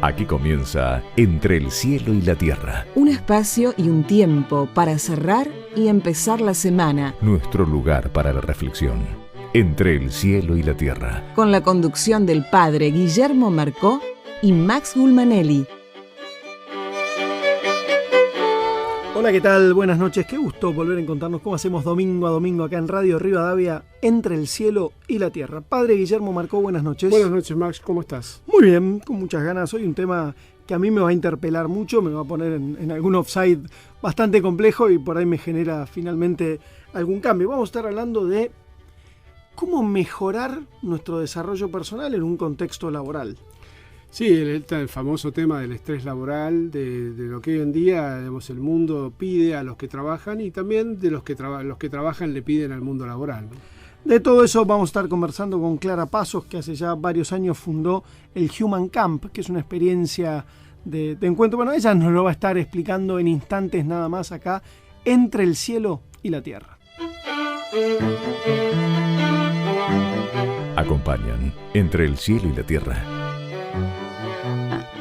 Aquí comienza Entre el cielo y la tierra. Un espacio y un tiempo para cerrar y empezar la semana. Nuestro lugar para la reflexión. Entre el cielo y la tierra. Con la conducción del padre Guillermo Marcó y Max Gulmanelli. Hola, ¿qué tal? Buenas noches. Qué gusto volver a encontrarnos como hacemos domingo a domingo acá en Radio Rivadavia, Entre el cielo y la tierra. Padre Guillermo Marcó, buenas noches. Buenas noches, Max. ¿Cómo estás? Muy bien, con muchas ganas. Hoy un tema que a mí me va a interpelar mucho, me va a poner en algún offside bastante complejo y por ahí me genera finalmente algún cambio. Vamos a estar hablando de cómo mejorar nuestro desarrollo personal en un contexto laboral. Sí, el famoso tema del estrés laboral, de lo que hoy en día digamos, el mundo pide a los que trabajan y también de los que trabajan le piden al mundo laboral, ¿no? De todo eso vamos a estar conversando con Clara Pasos, que hace ya varios años fundó el Human Camp, que es una experiencia de encuentro. Bueno, ella nos lo va a estar explicando en instantes nada más acá, Entre el cielo y la tierra. Acompañan Entre el cielo y la tierra.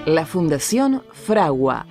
La Fundación Fragua.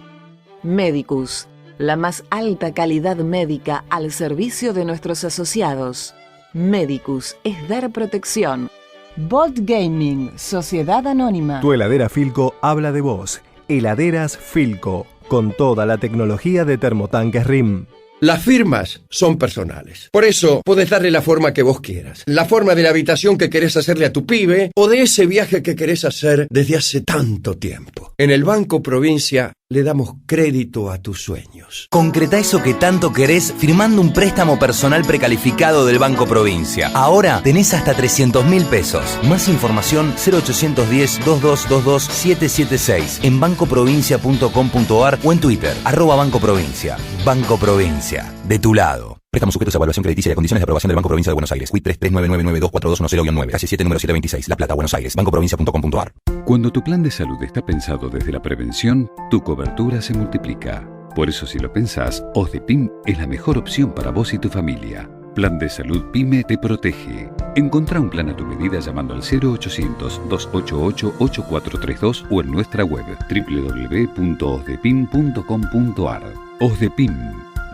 Medicus, la más alta calidad médica al servicio de nuestros asociados. Medicus es dar protección. Bolt Gaming, Sociedad Anónima. Tu heladera Filco habla de vos. Heladeras Filco, con toda la tecnología de termotanques RIM. Las firmas son personales. Por eso podés darle la forma que vos quieras. La forma de la habitación que querés hacerle a tu pibe o de ese viaje que querés hacer desde hace tanto tiempo. En el Banco Provincia le damos crédito a tus sueños. Concretá eso que tanto querés firmando un préstamo personal precalificado del Banco Provincia. Ahora tenés hasta 300.000 pesos. Más información 0810-2222-776 en bancoprovincia.com.ar o en Twitter, @BancoProvincia. Banco Provincia, de tu lado. Préstamos sujetos a evaluación crediticia y a condiciones de aprobación del Banco Provincia de Buenos Aires. CUIT 3399924210-9, calle 7, número 726, La Plata, Buenos Aires. bancoprovincia.com.ar. Cuando tu plan de salud está pensado desde la prevención, tu cobertura se multiplica. Por eso, si lo pensás, OSDEPIM es la mejor opción para vos y tu familia. Plan de Salud PYME te protege. Encontrá un plan a tu medida llamando al 0800-288-8432 o en nuestra web www.osdepim.com.ar. OSDEPIM,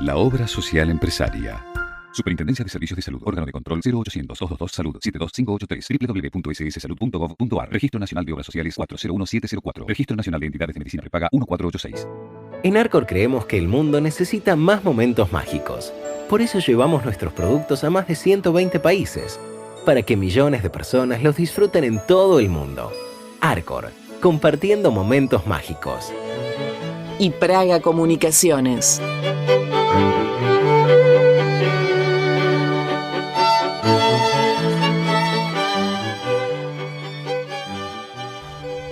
la obra social empresaria. Superintendencia de Servicios de Salud, órgano de control 0800-222-SALUD 72583, www.sssalud.gov.ar. Registro Nacional de Obras Sociales 401704. Registro Nacional de Entidades de Medicina Prepaga 1486. En Arcor creemos que el mundo necesita más momentos mágicos. Por eso llevamos nuestros productos a más de 120 países, para que millones de personas los disfruten en todo el mundo. Arcor, compartiendo momentos mágicos. Y Praga Comunicaciones.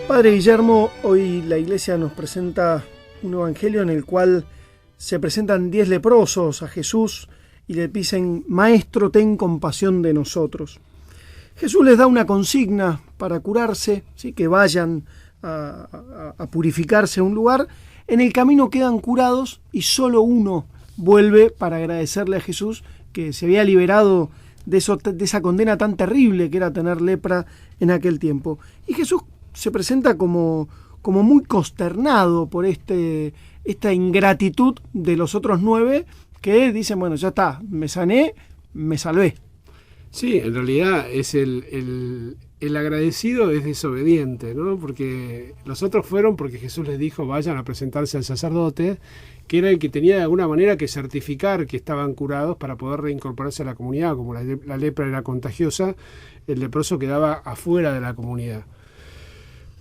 Padre Guillermo, hoy la Iglesia nos presenta un evangelio en el cual se presentan 10 leprosos a Jesús y le dicen: Maestro, ten compasión de nosotros. Jesús les da una consigna para curarse, ¿sí? Que vayan a purificarse a un lugar. En el camino quedan curados y solo uno vuelve para agradecerle a Jesús que se había liberado de esa condena tan terrible que era tener lepra en aquel tiempo. Y Jesús se presenta como muy consternado por esta ingratitud de los otros 9 que dicen: bueno, ya está, me sané, me salvé. Sí, en realidad es el agradecido es desobediente, ¿no? Porque los otros fueron porque Jesús les dijo vayan a presentarse al sacerdote, que era el que tenía de alguna manera que certificar que estaban curados para poder reincorporarse a la comunidad. Como la lepra era contagiosa, el leproso quedaba afuera de la comunidad.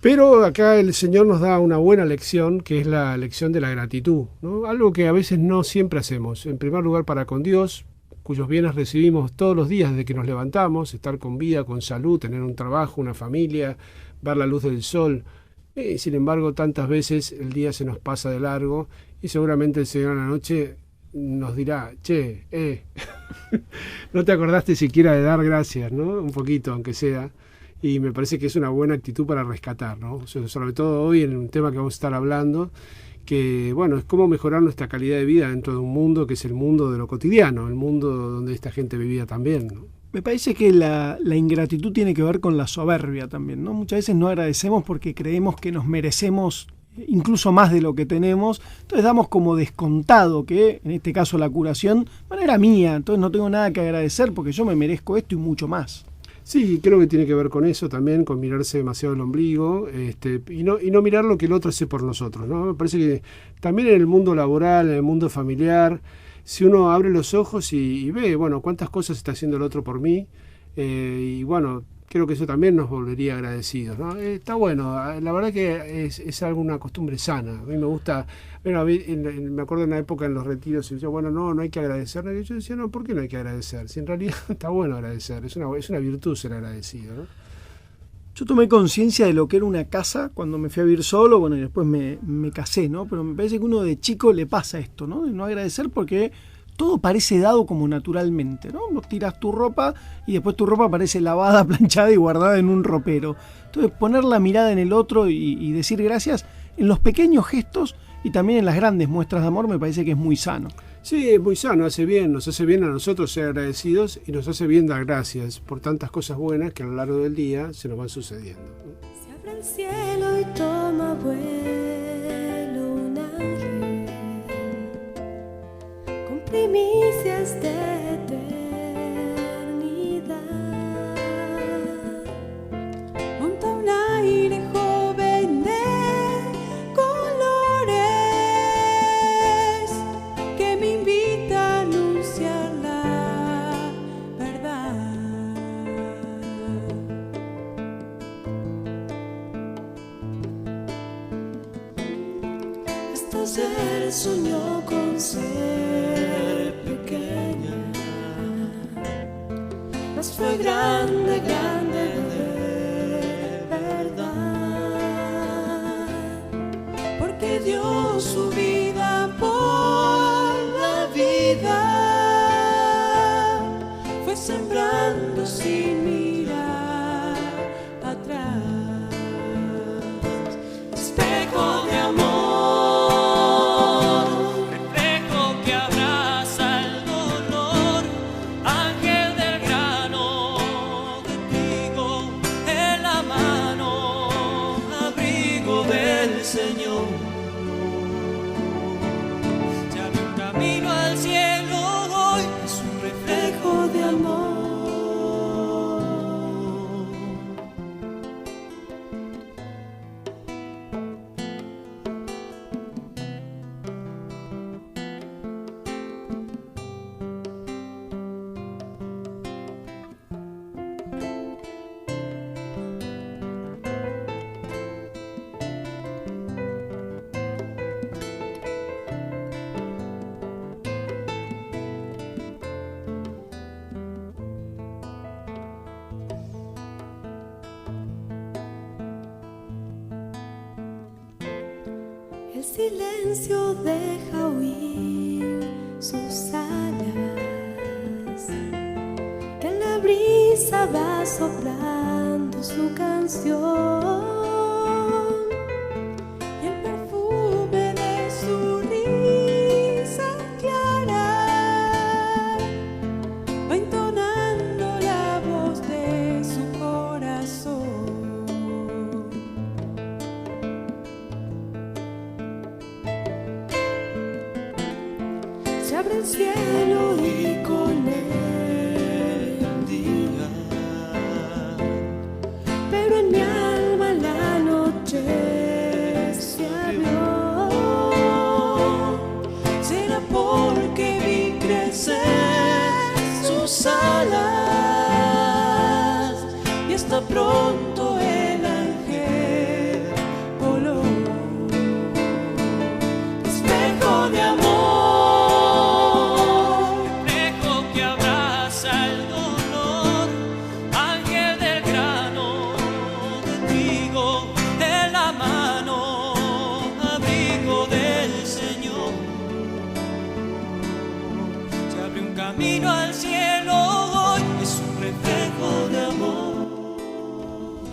Pero acá el Señor nos da una buena lección, que es la lección de la gratitud, ¿no? Algo que a veces no siempre hacemos. En primer lugar, para con Dios, cuyos bienes recibimos todos los días desde que nos levantamos, estar con vida, con salud, tener un trabajo, una familia, ver la luz del sol. Sin embargo, tantas veces el día se nos pasa de largo y seguramente el Señor a la noche nos dirá: che, no te acordaste siquiera de dar gracias, ¿no? Un poquito, aunque sea. Y me parece que es una buena actitud para rescatar, ¿no? Sobre todo hoy en un tema que vamos a estar hablando, que bueno, es cómo mejorar nuestra calidad de vida dentro de un mundo que es el mundo de lo cotidiano, el mundo donde esta gente vivía también, ¿no? Me parece que la ingratitud tiene que ver con la soberbia también, ¿no? Muchas veces no agradecemos porque creemos que nos merecemos incluso más de lo que tenemos, entonces damos como descontado que, en este caso la curación, bueno, era mía, entonces no tengo nada que agradecer porque yo me merezco esto y mucho más. Sí, creo que tiene que ver con eso también, con mirarse demasiado el ombligo, y no mirar lo que el otro hace por nosotros, ¿no? Me parece que también en el mundo laboral, en el mundo familiar, si uno abre los ojos y ve, bueno, cuántas cosas está haciendo el otro por mí, y bueno, creo que eso también nos volvería agradecidos, ¿no? Está bueno, la verdad que es alguna costumbre sana. A mí me gusta, bueno, me acuerdo en una época en los retiros, y yo, bueno, no hay que agradecer. Y yo decía, no, ¿por qué no hay que agradecer? Si en realidad está bueno agradecer, es una virtud ser agradecido, ¿no? Yo tomé conciencia de lo que era una casa cuando me fui a vivir solo, bueno, y después me casé, ¿no? Pero me parece que uno de chico le pasa esto, ¿no? De no agradecer porque todo parece dado como naturalmente, ¿no? No tiras tu ropa y después tu ropa parece lavada, planchada y guardada en un ropero. Entonces poner la mirada en el otro y decir gracias en los pequeños gestos y también en las grandes muestras de amor me parece que es muy sano. Sí, es muy sano, nos hace bien a nosotros ser agradecidos y nos hace bien dar gracias por tantas cosas buenas que a lo largo del día se nos van sucediendo. Se abre el cielo y toma vuelo un ángel con primicias de eternidad. Monta un aire joven de colores que me invita a anunciar la verdad. Hasta ayer soñó con ser pequeña, mas fue grande, grande de verdad, porque dio su vida por la vida, fue sembrando sin mirar atrás. Espejo de amor, reflejo que abraza el dolor, ángel del grano, testigo en la mano, abrigo del Señor. Ya vi un camino al cielo hoy, es un reflejo de amor. El silencio deja huir sus alas, que la brisa va soplando su canción, y el perfume de su risa clara va entonando la voz de su corazón. Se abre el cielo y con él un día, pero en mi alma la noche se abrió. Será porque vi crecer sus alas y está pronto el ángel voló. Espejo de amor, camino al cielo hoy, es un reflejo de amor.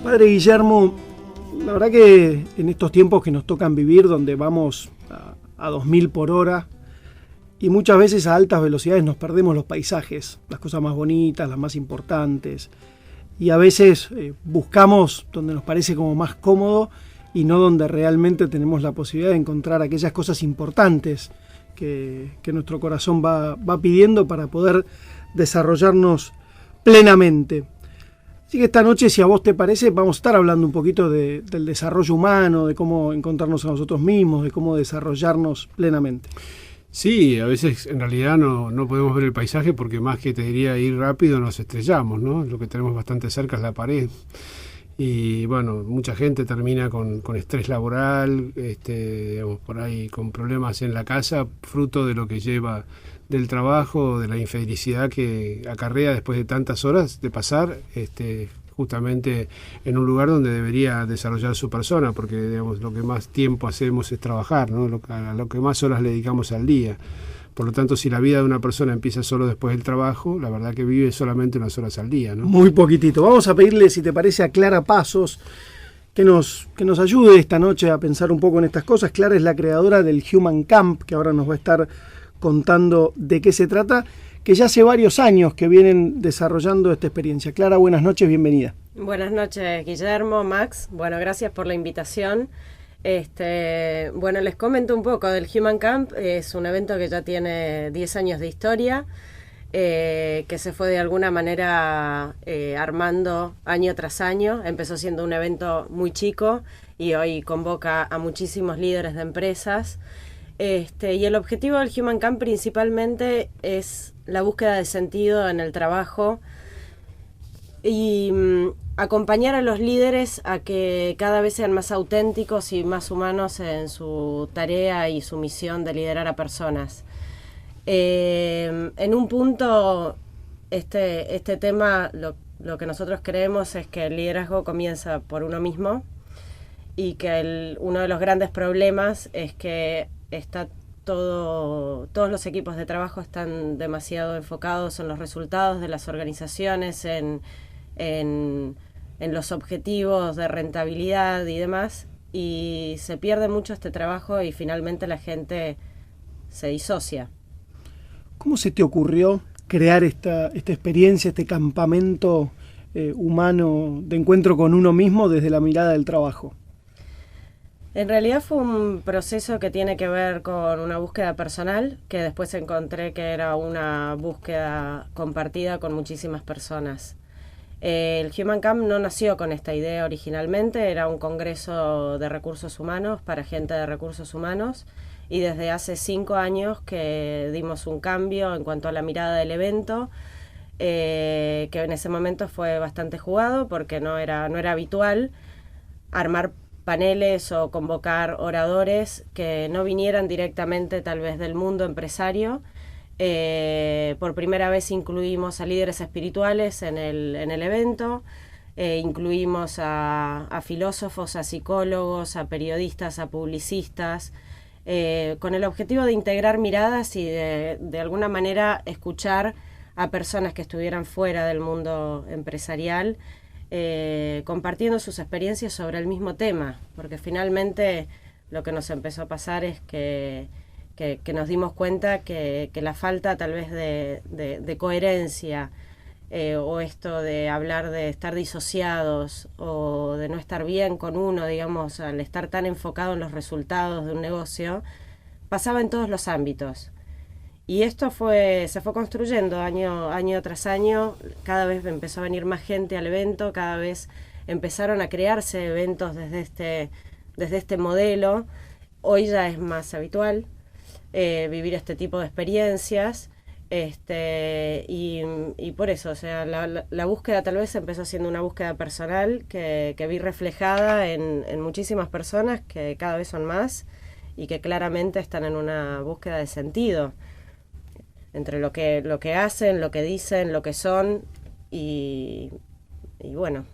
Padre Guillermo, la verdad que en estos tiempos que nos tocan vivir, donde vamos a 2000 por hora, y muchas veces a altas velocidades nos perdemos los paisajes, las cosas más bonitas, las más importantes, y a veces buscamos donde nos parece como más cómodo y no donde realmente tenemos la posibilidad de encontrar aquellas cosas importantes que nuestro corazón va pidiendo para poder desarrollarnos plenamente. Así que esta noche, si a vos te parece, vamos a estar hablando un poquito del desarrollo humano, de cómo encontrarnos a nosotros mismos, de cómo desarrollarnos plenamente. Sí, a veces en realidad no podemos ver el paisaje porque más que te diría ir rápido nos estrellamos, ¿no? Lo que tenemos bastante cerca es la pared. Y bueno, mucha gente termina con estrés laboral, digamos, por ahí con problemas en la casa, fruto de lo que lleva del trabajo, de la infelicidad que acarrea después de tantas horas de pasar justamente en un lugar donde debería desarrollar su persona, porque digamos, lo que más tiempo hacemos es trabajar, ¿no? A lo que más horas le dedicamos al día. Por lo tanto, si la vida de una persona empieza solo después del trabajo, la verdad que vive solamente unas horas al día, ¿no? Muy poquitito. Vamos a pedirle, si te parece, a Clara Pasos que nos ayude esta noche a pensar un poco en estas cosas. Clara es la creadora del Human Camp, que ahora nos va a estar contando de qué se trata, que ya hace varios años que vienen desarrollando esta experiencia. Clara, buenas noches, bienvenida. Buenas noches, Guillermo, Max. Bueno, gracias por la invitación. Bueno, les comento un poco del Human Camp. Es un evento que ya tiene 10 años de historia, que se fue de alguna manera armando año tras año. Empezó siendo un evento muy chico y hoy convoca a muchísimos líderes de empresas. Y el objetivo del Human Camp principalmente es la búsqueda de sentido en el trabajo y acompañar a los líderes a que cada vez sean más auténticos y más humanos en su tarea y su misión de liderar a personas. En un punto, este tema, lo que nosotros creemos es que el liderazgo comienza por uno mismo y que uno de los grandes problemas es que todos los equipos de trabajo están demasiado enfocados en los resultados de las organizaciones, en los objetivos de rentabilidad y demás, y se pierde mucho este trabajo y finalmente la gente se disocia. ¿Cómo se te ocurrió crear esta experiencia, este campamento humano de encuentro con uno mismo desde la mirada del trabajo? En realidad fue un proceso que tiene que ver con una búsqueda personal, que después encontré que era una búsqueda compartida con muchísimas personas. El Human Camp no nació con esta idea originalmente, era un congreso de recursos humanos para gente de recursos humanos, y desde hace 5 años que dimos un cambio en cuanto a la mirada del evento, que en ese momento fue bastante jugado porque no era habitual armar paneles o convocar oradores que no vinieran directamente tal vez del mundo empresario. Por primera vez incluimos a líderes espirituales en el evento, incluimos a filósofos, a psicólogos, a periodistas, a publicistas, con el objetivo de integrar miradas y de alguna manera escuchar a personas que estuvieran fuera del mundo empresarial, compartiendo sus experiencias sobre el mismo tema, porque finalmente lo que nos empezó a pasar es que nos dimos cuenta que la falta tal vez de coherencia, o esto de hablar de estar disociados o de no estar bien con uno, digamos, al estar tan enfocado en los resultados de un negocio, pasaba en todos los ámbitos. Y esto se fue construyendo año tras año, cada vez empezó a venir más gente al evento, cada vez empezaron a crearse eventos desde este modelo. Hoy ya es más habitual vivir este tipo de experiencias, y por eso, o sea, la búsqueda tal vez empezó siendo una búsqueda personal que vi reflejada en muchísimas personas que cada vez son más y que claramente están en una búsqueda de sentido entre lo que hacen, lo que dicen, lo que son, y bueno,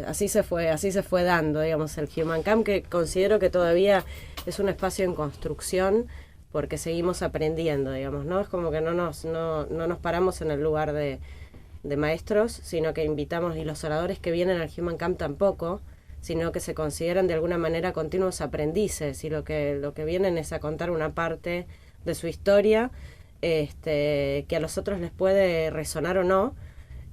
así se fue dando, digamos, el Human Camp, que considero que todavía es un espacio en construcción porque seguimos aprendiendo, digamos, ¿no? Es como que no nos paramos en el lugar de maestros, sino que invitamos, y los oradores que vienen al Human Camp tampoco, sino que se consideran de alguna manera continuos aprendices, y lo que vienen es a contar una parte de su historia, que a los otros les puede resonar o no,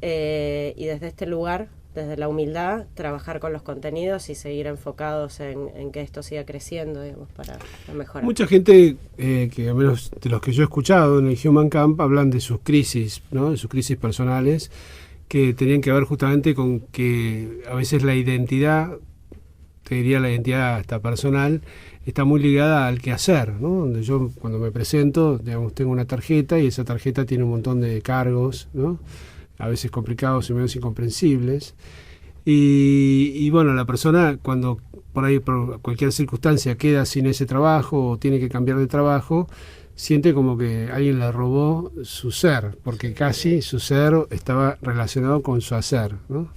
y desde este lugar, desde la humildad, trabajar con los contenidos y seguir enfocados en que esto siga creciendo, digamos, para mejorar. Mucha gente, que al menos de los que yo he escuchado en el Human Camp, hablan de sus crisis, ¿no? De sus crisis personales, que tenían que ver justamente con que a veces la identidad, te diría la identidad hasta personal, está muy ligada al quehacer, ¿no? Donde yo cuando me presento, digamos, tengo una tarjeta y esa tarjeta tiene un montón de cargos, ¿no? A veces complicados y menos incomprensibles. Y bueno, la persona cuando por ahí por cualquier circunstancia queda sin ese trabajo o tiene que cambiar de trabajo, siente como que alguien le robó su ser, porque casi su ser estaba relacionado con su hacer, ¿no?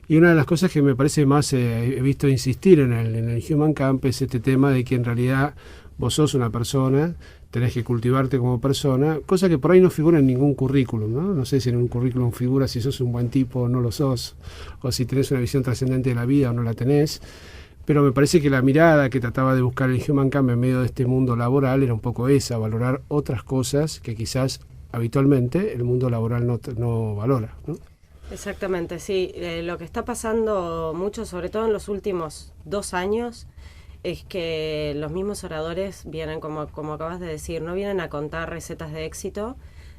Y una de las cosas que me parece más he visto insistir en el Human Camp es este tema de que en realidad vos sos una persona, tenés que cultivarte como persona, cosa que por ahí no figura en ningún currículum, ¿no? No sé si en un currículum figura si sos un buen tipo o no lo sos, o si tenés una visión trascendente de la vida o no la tenés, pero me parece que la mirada que trataba de buscar el Human Camp en medio de este mundo laboral era un poco esa, valorar otras cosas que quizás habitualmente el mundo laboral no valora, ¿no? Exactamente, sí. Lo que está pasando mucho, sobre todo en los últimos 2 años, es que los mismos oradores vienen, como acabas de decir, no vienen a contar recetas de éxito,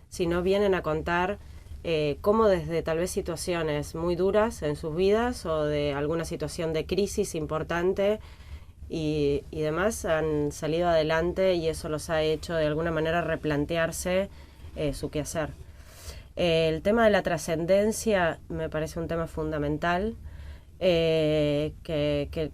sino vienen a contar cómo desde tal vez situaciones muy duras en sus vidas o de alguna situación de crisis importante y demás han salido adelante, y eso los ha hecho de alguna manera replantearse su quehacer. El tema de la trascendencia me parece un tema fundamental. Que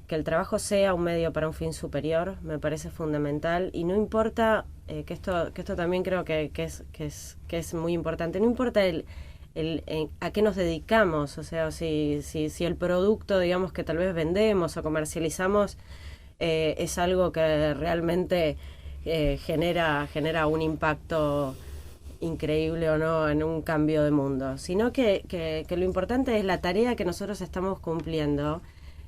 el trabajo sea un medio para un fin superior me parece fundamental, y no importa, que esto también creo que es muy importante, no importa a qué nos dedicamos, o sea, si el producto, digamos, que tal vez vendemos o comercializamos es algo que realmente genera un impacto increíble o no en un cambio de mundo, sino que lo importante es la tarea que nosotros estamos cumpliendo,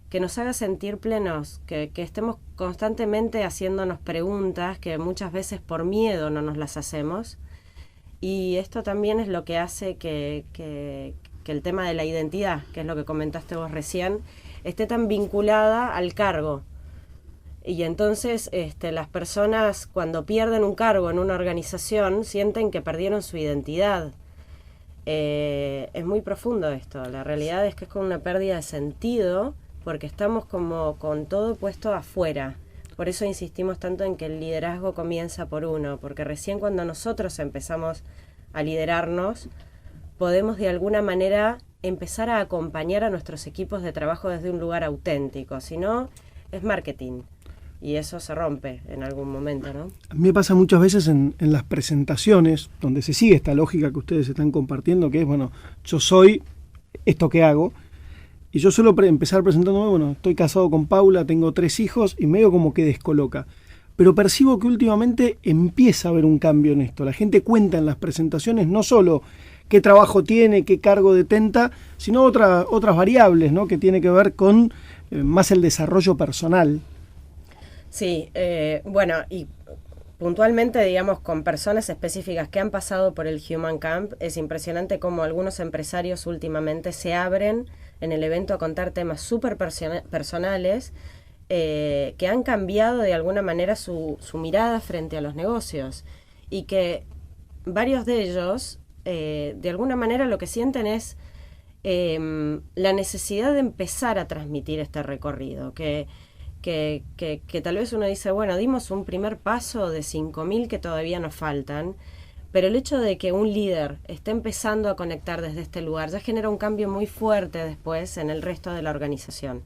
que nos haga sentir plenos, que estemos constantemente haciéndonos preguntas que muchas veces por miedo no nos las hacemos, y esto también es lo que hace que el tema de la identidad, que es lo que comentaste vos recién, esté tan vinculada al cargo. Y entonces las personas cuando pierden un cargo en una organización sienten que perdieron su identidad. Es muy profundo esto. La realidad es que es con una pérdida de sentido porque estamos como con todo puesto afuera. Por eso insistimos tanto en que el liderazgo comienza por uno, porque recién cuando nosotros empezamos a liderarnos podemos de alguna manera empezar a acompañar a nuestros equipos de trabajo desde un lugar auténtico. Si no, es marketing. Y eso se rompe en algún momento, ¿no? A mí me pasa muchas veces en las presentaciones, donde se sigue esta lógica que ustedes están compartiendo, que es, bueno, yo soy esto que hago, y yo suelo empezar presentándome, bueno, estoy casado con Paula, tengo 3 hijos, y medio como que descoloca. Pero percibo que últimamente empieza a haber un cambio en esto. La gente cuenta en las presentaciones no solo qué trabajo tiene, qué cargo detenta, sino otras variables, ¿no? Que tiene que ver con más el desarrollo personal. Sí, bueno, y puntualmente, digamos, con personas específicas que han pasado por el Human Camp, es impresionante cómo algunos empresarios últimamente se abren en el evento a contar temas súper personales que han cambiado de alguna manera su mirada frente a los negocios, y que varios de ellos, de alguna manera, lo que sienten es la necesidad de empezar a transmitir este recorrido, que tal vez uno dice, bueno, dimos un primer paso de 5.000 que todavía nos faltan, pero el hecho de que un líder esté empezando a conectar desde este lugar ya genera un cambio muy fuerte después en el resto de la organización.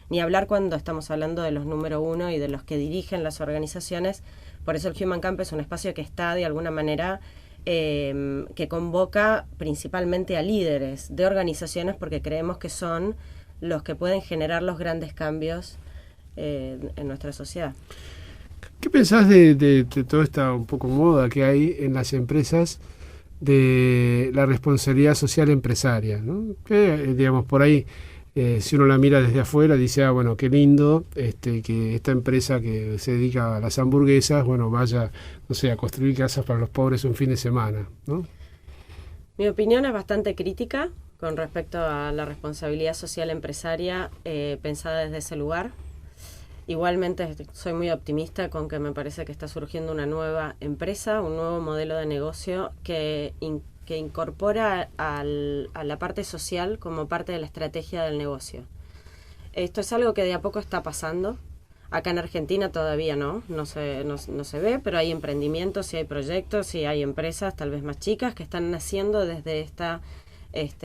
Ni hablar cuando estamos hablando de los número 1 y de los que dirigen las organizaciones. Por eso el Human Camp es un espacio que está de alguna manera que convoca principalmente a líderes de organizaciones, porque creemos que son los que pueden generar los grandes cambios en nuestra sociedad. ¿Qué pensás de toda esta un poco moda que hay en las empresas de la responsabilidad social empresaria, ¿no? Que, digamos, por ahí si uno la mira desde afuera, dice, bueno, qué lindo que esta empresa que se dedica a las hamburguesas, bueno, vaya, no sé, a construir casas para los pobres un fin de semana, ¿no? Mi opinión es bastante crítica con respecto a la responsabilidad social empresaria pensada desde ese lugar. Igualmente soy muy optimista con que me parece que está surgiendo una nueva empresa, un nuevo modelo de negocio que incorpora a la parte social como parte de la estrategia del negocio. Esto es algo que de a poco está pasando. Acá en Argentina todavía no se ve, pero hay emprendimientos y hay proyectos y hay empresas tal vez más chicas que están naciendo desde esta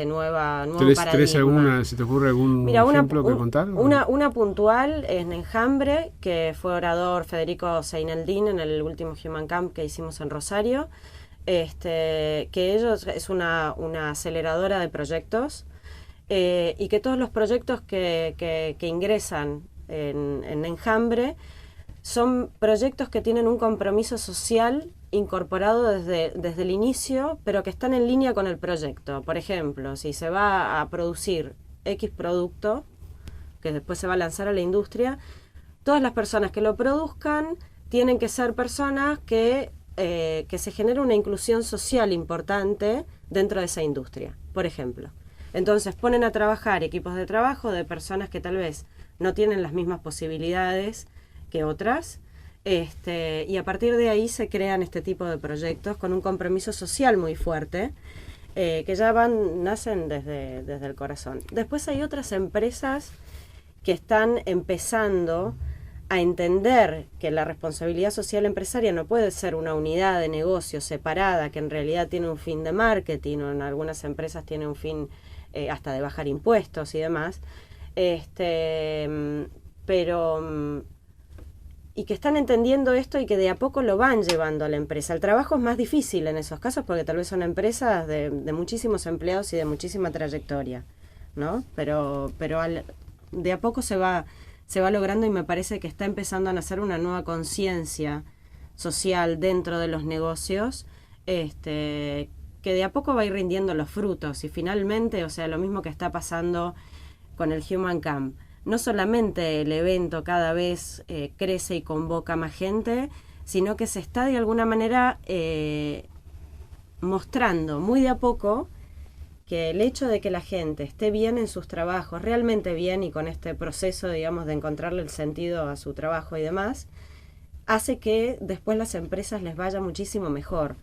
nuevo paradigma. ¿Tenés alguna, se te ocurre algún ejemplo que contar? Una puntual en Enjambre, que fue orador Federico Seineldin en el último Human Camp que hicimos en Rosario, que ellos es una aceleradora de proyectos y que todos los proyectos que ingresan en Enjambre son proyectos que tienen un compromiso social incorporado desde el inicio, pero que están en línea con el proyecto. Por ejemplo, si se va a producir X producto, que después se va a lanzar a la industria, todas las personas que lo produzcan tienen que ser personas que se genere una inclusión social importante dentro de esa industria, por ejemplo. Entonces ponen a trabajar equipos de trabajo de personas que tal vez no tienen las mismas posibilidades que otras, y a partir de ahí se crean este tipo de proyectos con un compromiso social muy fuerte, que ya nacen desde el corazón. Después hay otras empresas que están empezando a entender que la responsabilidad social empresaria no puede ser una unidad de negocio separada, que en realidad tiene un fin de marketing, o en algunas empresas tiene un fin hasta de bajar impuestos y demás, y que están entendiendo esto y que de a poco lo van llevando a la empresa. El trabajo es más difícil en esos casos porque tal vez son empresas de muchísimos empleados y de muchísima trayectoria, ¿no? Pero de a poco se va logrando, y me parece que está empezando a nacer una nueva conciencia social dentro de los negocios, que de a poco va a ir rindiendo los frutos. Y finalmente, o sea, lo mismo que está pasando con el Human Camp. No solamente el evento cada vez crece y convoca más gente, sino que se está de alguna manera mostrando muy de a poco que el hecho de que la gente esté bien en sus trabajos, realmente bien, y con este proceso, digamos, de encontrarle el sentido a su trabajo y demás, hace que después las empresas les vaya muchísimo mejor.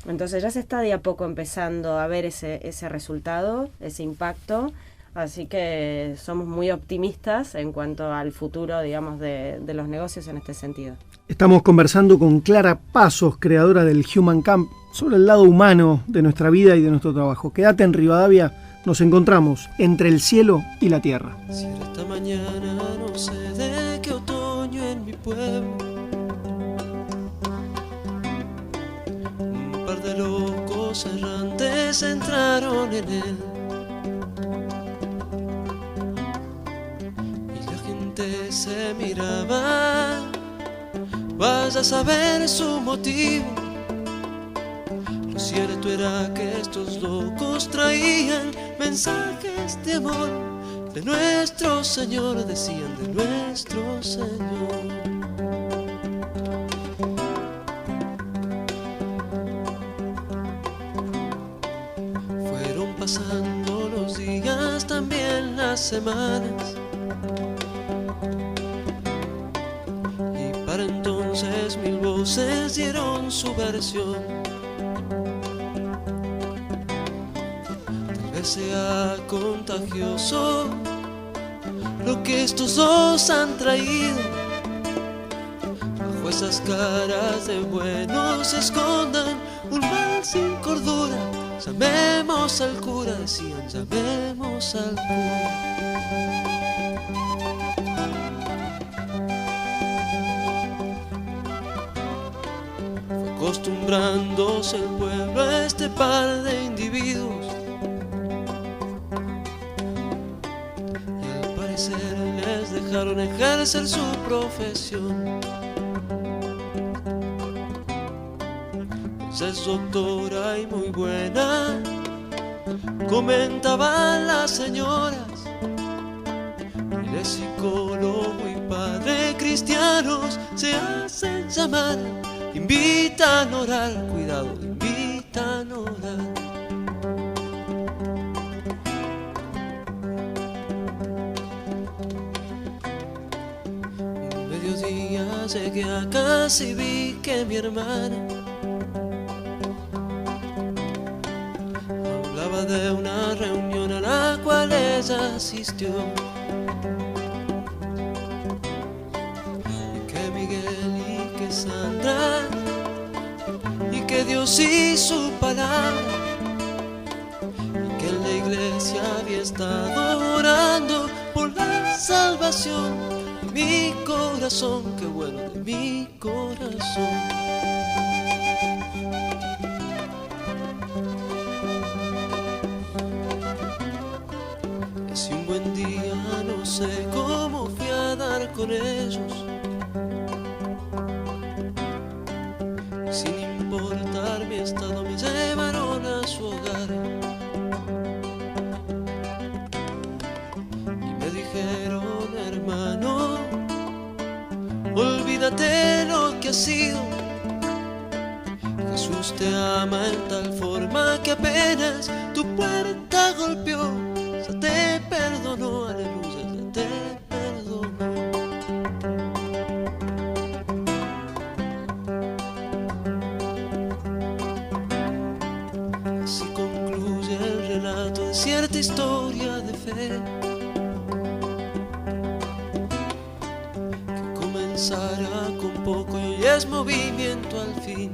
Entonces ya se está de a poco empezando a ver ese resultado, ese impacto. Así que somos muy optimistas en cuanto al futuro, digamos, de los negocios en este sentido. Estamos conversando con Clara Pazos, creadora del Human Camp, sobre el lado humano de nuestra vida y de nuestro trabajo. Quédate en Rivadavia, nos encontramos entre el cielo y la tierra. Si esta mañana no sé de qué otoño en mi pueblo, un par de locos errantes entraron en él. Se miraba, vaya a saber su motivo. Lo cierto era que estos locos traían mensajes de amor de nuestro Señor, decían de nuestro Señor. Fueron pasando los días, también las semanas. Para entonces 1000 voces dieron su versión. Tal vez sea contagioso lo que estos dos han traído. Bajo esas caras de buenos se escondan un mal sin cordura. Llamemos al cura, decían, llamemos al cura. Acostumbrándose el pueblo a este par de individuos, y al parecer les dejaron ejercer su profesión. Ella es doctora y muy buena, comentaban las señoras, psicólogo y padre cristianos se hacen llamar, invitan a orar, cuidado, invitan a orar. Mediodía llegué a casa y vi que mi hermana hablaba de una reunión a la cual ella asistió, y que Miguel y que Sandra y que Dios y su palabra, y que en la iglesia había estado orando por la salvación de mi corazón, qué bueno, de mi corazón. Si un buen día no sé cómo fui a dar con ellos, y sin importar mi estado me llevaron a su hogar y me dijeron: hermano, olvídate lo que has sido, Jesús te ama en tal forma que apenas tu puerta golpeó, ya te perdonó, aleluya, ya te perdonó. Así concluye el relato de cierta historia de fe que comenzará con poco y es movimiento al fin.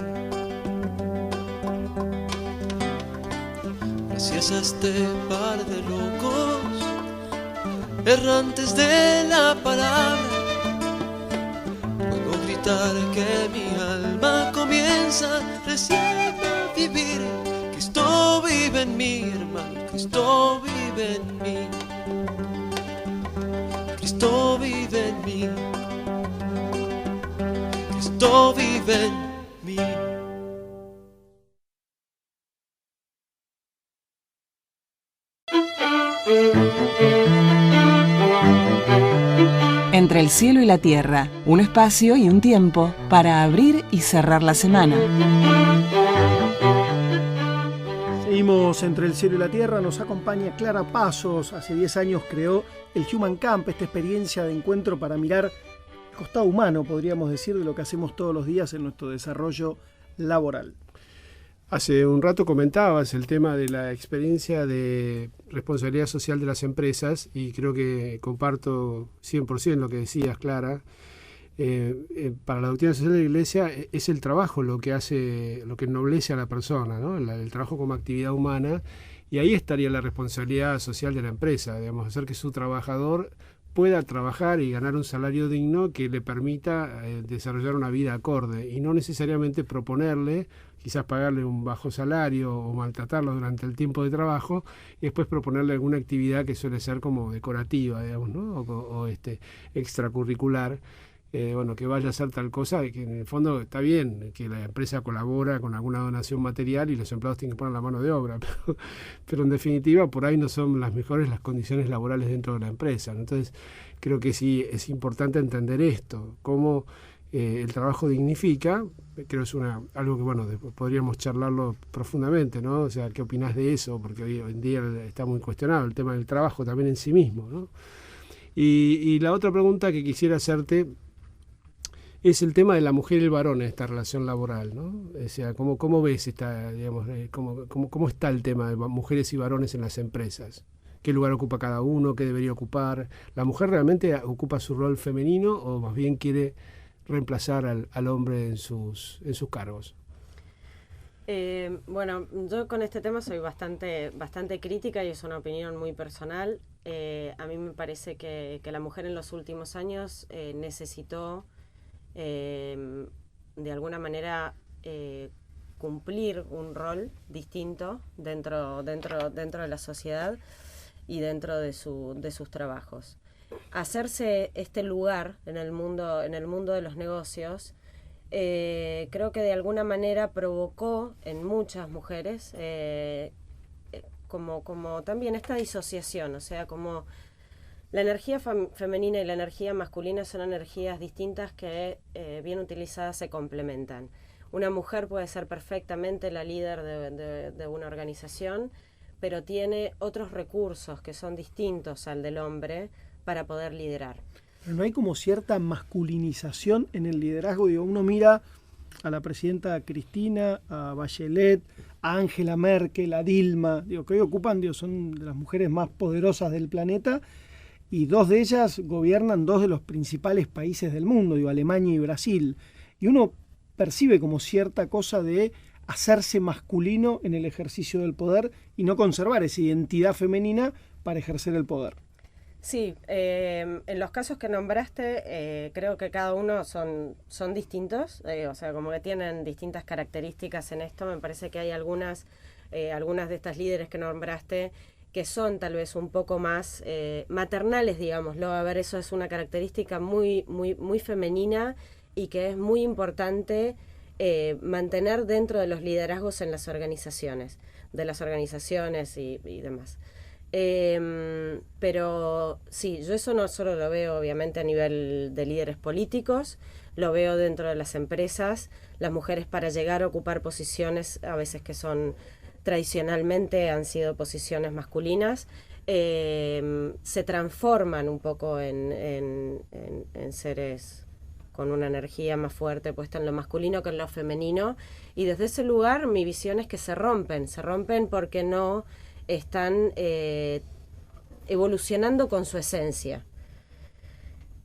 Gracias a este par de locos errantes de la palabra, puedo gritar que mi alma comienza recién a vivir. Cristo vive en mí, hermano, Cristo vive en mí, Cristo vive en mí, Cristo vive en mí. Entre el cielo y la tierra, un espacio y un tiempo para abrir y cerrar la semana. Seguimos entre el cielo y la tierra, nos acompaña Clara Pasos. Hace 10 años creó el Human Camp, esta experiencia de encuentro para mirar el costado humano, podríamos decir, de lo que hacemos todos los días en nuestro desarrollo laboral. Hace un rato comentabas el tema de la experiencia de responsabilidad social de las empresas y creo que comparto 100% lo que decías, Clara. Para la doctrina social de la Iglesia es el trabajo lo que hace, lo que ennoblece a la persona, ¿no? El trabajo como actividad humana, y ahí estaría la responsabilidad social de la empresa, digamos, hacer que su trabajador pueda trabajar y ganar un salario digno que le permita desarrollar una vida acorde y no necesariamente proponerle, quizás pagarle un bajo salario o maltratarlo durante el tiempo de trabajo y después proponerle alguna actividad que suele ser como decorativa, digamos, ¿no? o extracurricular. Bueno, que vaya a hacer tal cosa, que en el fondo está bien que la empresa colabora con alguna donación material y los empleados tienen que poner la mano de obra, pero en definitiva por ahí no son las mejores las condiciones laborales dentro de la empresa, ¿no? Entonces creo que sí es importante entender esto, cómo el trabajo dignifica. Creo que es algo que, bueno, podríamos charlarlo profundamente, ¿no? O sea, ¿qué opinás de eso? Porque hoy en día está muy cuestionado el tema del trabajo también en sí mismo, ¿no? Y la otra pregunta que quisiera hacerte es el tema de la mujer y el varón en esta relación laboral, ¿no? O sea, ¿cómo ves digamos, cómo está el tema de mujeres y varones en las empresas? ¿Qué lugar ocupa cada uno? ¿Qué debería ocupar? ¿La mujer realmente ocupa su rol femenino o más bien quiere reemplazar al hombre en sus cargos? Bueno, yo con este tema soy bastante crítica y es una opinión muy personal. A mí me parece que la mujer en los últimos años necesitó de alguna manera cumplir un rol distinto dentro de la sociedad y dentro de sus trabajos. Hacerse este lugar en el mundo de los negocios creo que de alguna manera provocó en muchas mujeres como también esta disociación, o sea, como La energía femenina y la energía masculina son energías distintas que bien utilizadas se complementan. Una mujer puede ser perfectamente la líder de una organización, pero tiene otros recursos que son distintos al del hombre para poder liderar. Pero no hay como cierta masculinización en el liderazgo. Digo, uno mira a la presidenta Cristina, a Bachelet, a Angela Merkel, a Dilma, digo, que hoy ocupan, digo, son de las mujeres más poderosas del planeta, y dos de ellas gobiernan dos de los principales países del mundo, digo, Alemania y Brasil. Y uno percibe como cierta cosa de hacerse masculino en el ejercicio del poder y no conservar esa identidad femenina para ejercer el poder. Sí, en los casos que nombraste, creo que cada uno son distintos, o sea, como que tienen distintas características en esto. Me parece que hay algunas de estas líderes que nombraste que son tal vez un poco más maternales, digámoslo. A ver, eso es una característica muy femenina y que es muy importante mantener dentro de los liderazgos en las organizaciones, y demás. Pero sí, yo eso no solo lo veo obviamente a nivel de líderes políticos, lo veo dentro de las empresas. Las mujeres, para llegar a ocupar posiciones a veces que son tradicionalmente han sido posiciones masculinas, se transforman un poco en seres con una energía más fuerte puesta en lo masculino que en lo femenino, y desde ese lugar mi visión es que se rompen porque no están evolucionando con su esencia.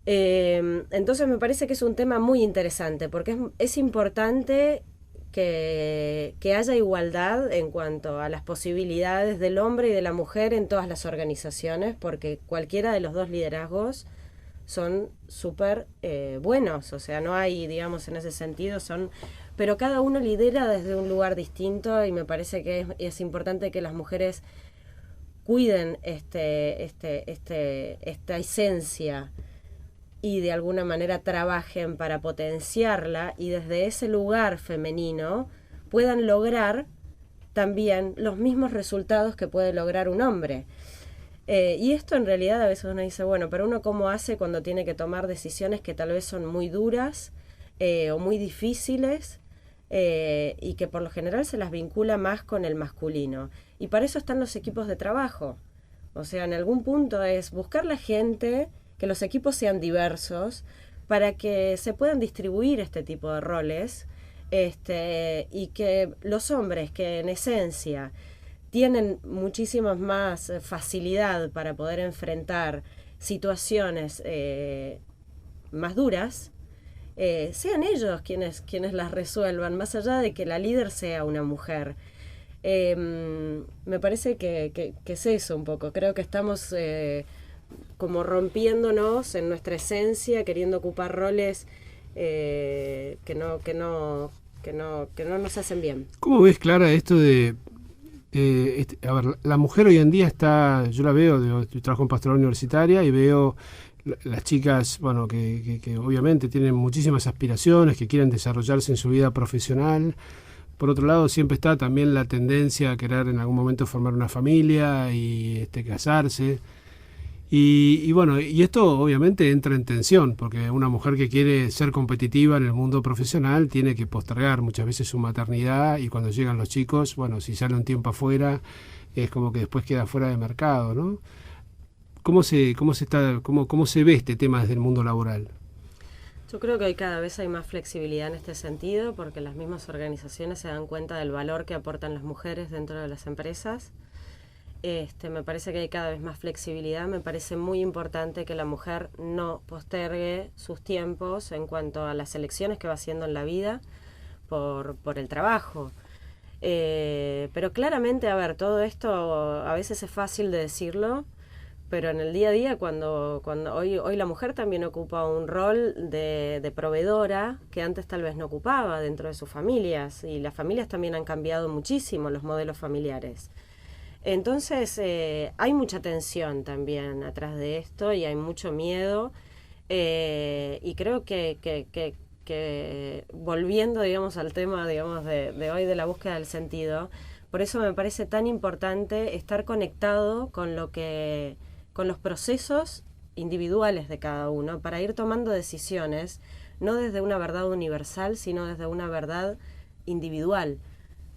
Entonces me parece que es un tema muy interesante, porque es importante que haya igualdad en cuanto a las posibilidades del hombre y de la mujer en todas las organizaciones, porque cualquiera de los dos liderazgos son súper buenos, o sea, no hay, digamos, en ese sentido, pero cada uno lidera desde un lugar distinto, y me parece que es importante que las mujeres cuiden esta esencia y de alguna manera trabajen para potenciarla, y desde ese lugar femenino puedan lograr también los mismos resultados que puede lograr un hombre. Y esto en realidad a veces uno dice, bueno, pero uno cómo hace cuando tiene que tomar decisiones que tal vez son muy duras o muy difíciles, y que por lo general se las vincula más con el masculino. Y para eso están los equipos de trabajo. O sea, en algún punto es buscar la gente, que los equipos sean diversos, para que se puedan distribuir este tipo de roles, y que los hombres que en esencia tienen muchísima más facilidad para poder enfrentar situaciones más duras, sean ellos quienes las resuelvan, más allá de que la líder sea una mujer. Me parece que es eso un poco. Creo que estamos como rompiéndonos en nuestra esencia, queriendo ocupar roles que no nos hacen bien. ¿Cómo ves, Clara, esto de a ver, la mujer hoy en día está, yo la veo, yo trabajo en pastoral universitaria y veo las chicas, bueno, que obviamente tienen muchísimas aspiraciones, que quieren desarrollarse en su vida profesional. Por otro lado, siempre está también la tendencia a querer en algún momento formar una familia y casarse. Y bueno, y esto obviamente entra en tensión, porque una mujer que quiere ser competitiva en el mundo profesional tiene que postergar muchas veces su maternidad, y cuando llegan los chicos, bueno, si sale un tiempo afuera, es como que después queda fuera de mercado, ¿no? ¿Cómo se ve este tema desde el mundo laboral? Yo creo que hoy cada vez hay más flexibilidad en este sentido, porque las mismas organizaciones se dan cuenta del valor que aportan las mujeres dentro de las empresas. Me parece que hay cada vez más flexibilidad. Me parece muy importante que la mujer no postergue sus tiempos en cuanto a las elecciones que va haciendo en la vida por el trabajo. Pero claramente, a ver, todo esto a veces es fácil de decirlo, pero en el día a día, cuando hoy la mujer también ocupa un rol de proveedora que antes tal vez no ocupaba dentro de sus familias, y las familias también han cambiado muchísimo, los modelos familiares. Entonces hay mucha tensión también atrás de esto, y hay mucho miedo, y creo que volviendo, digamos, al tema, digamos, de hoy, de la búsqueda del sentido, por eso me parece tan importante estar conectado con los procesos individuales de cada uno para ir tomando decisiones, no desde una verdad universal, sino desde una verdad individual.